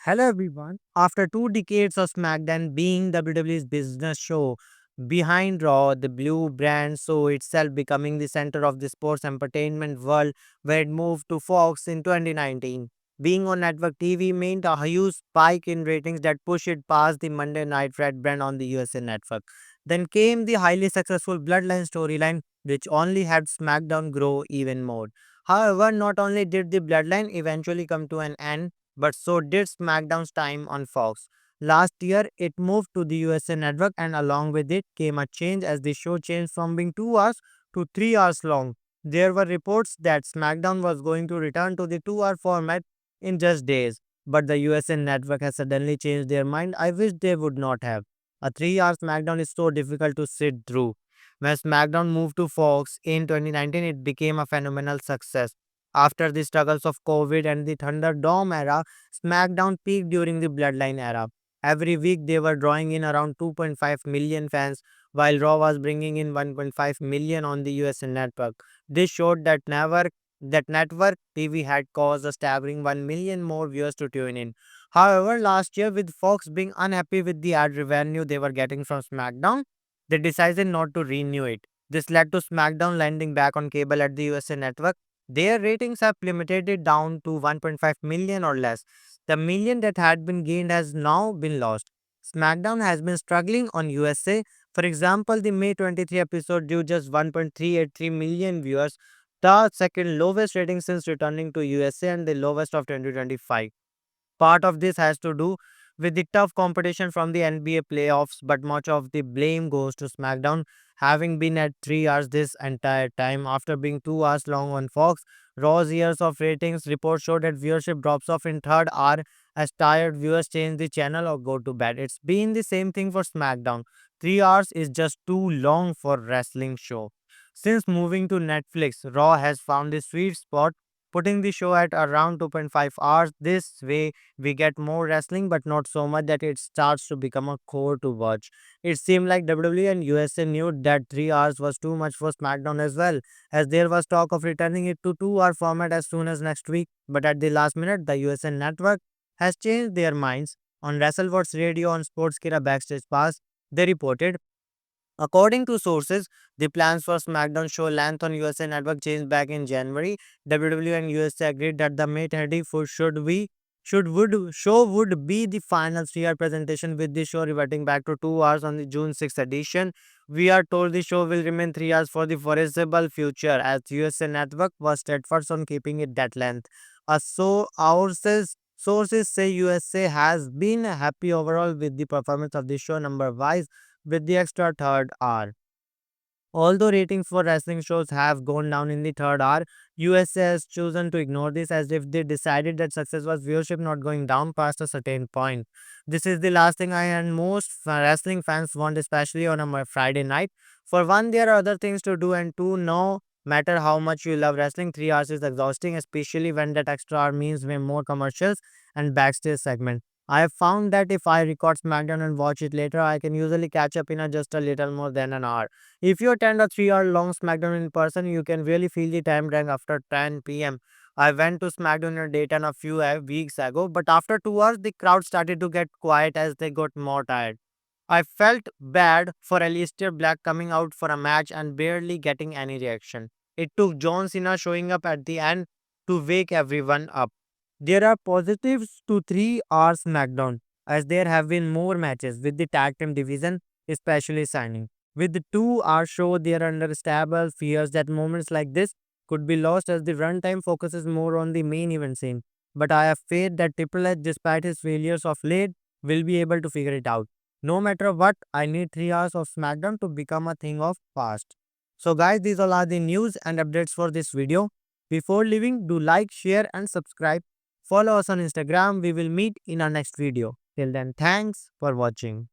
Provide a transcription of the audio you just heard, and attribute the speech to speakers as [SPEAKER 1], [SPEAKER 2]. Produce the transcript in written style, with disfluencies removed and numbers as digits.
[SPEAKER 1] Hello everyone. After 2 decades of SmackDown being WWE's business show, behind Raw, the blue brand saw itself becoming the center of the sports entertainment world where it moved to Fox in 2019. Being on network TV meant a huge spike in ratings that pushed it past the Monday Night Red brand on the USA network. Then came the highly successful Bloodline storyline, which only had SmackDown grow even more. However, not only did the Bloodline eventually come to an end, but so did SmackDown's time on Fox. Last year, it moved to the USA Network, and along with it came a change as the show changed from being 2 hours to 3 hours long. There were reports that SmackDown was going to return to the 2-hour format in just days, but the USA Network has suddenly changed their mind. I wish they would not have. A 3-hour SmackDown is so difficult to sit through. When SmackDown moved to Fox in 2019, it became a phenomenal success. After the struggles of COVID and the Thunderdome era, SmackDown peaked during the Bloodline era. Every week they were drawing in around 2.5 million fans, while Raw was bringing in 1.5 million on the US network. This showed that network TV had caused a staggering 1 million more viewers to tune in. However, last year, with Fox being unhappy with the ad revenue they were getting from SmackDown, they decided not to renew it. This led to SmackDown landing back on cable at the USA network. Their ratings have plummeted it down to 1.5 million or less. The million that had been gained has now been lost. SmackDown has been struggling on USA. For example, the May 23 episode drew just 1.383 million viewers, the second lowest rating since returning to USA and the lowest of 2025. Part of this has to do with the tough competition from the NBA playoffs, but much of the blame goes to SmackDown, having been at 3 hours this entire time after being 2 hours long on Fox. Raw's years of ratings report showed that viewership drops off in third hour as tired viewers change the channel or go to bed. It's been the same thing for SmackDown. 3 hours is just too long for wrestling show. Since moving to Netflix, Raw has found the sweet spot, putting the show at around 2.5 hours. This way, we get more wrestling, but not so much that it starts to become a core to watch. It seemed like WWE and USA knew that 3 hours was too much for SmackDown as well, as there was talk of returning it to 2-hour format as soon as next week. But at the last minute, the USA Network has changed their minds. On WrestleWatch Radio on Sportskeeda Backstage Pass, they reported, according to sources, the plans for SmackDown show length on USA Network changed back in January. WWE and USA agreed that the May 30th show would be the final 3-hour presentation, with the show reverting back to 2 hours on the June 6th edition. We are told the show will remain 3 hours for the foreseeable future, as USA Network was steadfast on keeping it that length. Our sources say USA has been happy overall with the performance of the show number wise with the extra third hour. Although ratings for wrestling shows have gone down in the third hour, USA has chosen to ignore this as if they decided that success was viewership not going down past a certain point. This is the last thing I and most wrestling fans want, especially on a Friday night. For one, there are other things to do, and two, no matter how much you love wrestling, 3 hours is exhausting, especially when that extra hour means way more commercials and backstage segment. I have found that if I record SmackDown and watch it later, I can usually catch up in just a little more than an hour. If you attend a 3-hour long SmackDown in person, you can really feel the time drag after 10 p.m. I went to SmackDown in Dayton a few weeks ago, but after 2 hours, the crowd started to get quiet as they got more tired. I felt bad for Aleister Black coming out for a match and barely getting any reaction. It took John Cena showing up at the end to wake everyone up. There are positives to 3 hours SmackDown, as there have been more matches with the tag team division, especially signing. With the 2 hour show, there are understandable fears that moments like this could be lost as the runtime focuses more on the main event scene. But I have faith that Triple H, despite his failures of late, will be able to figure it out. No matter what, I need 3 hours of SmackDown to become a thing of past. So guys, these all are the news and updates for this video. Before leaving, do like, share and subscribe. Follow us on Instagram. We will meet in our next video. Till then, thanks for watching.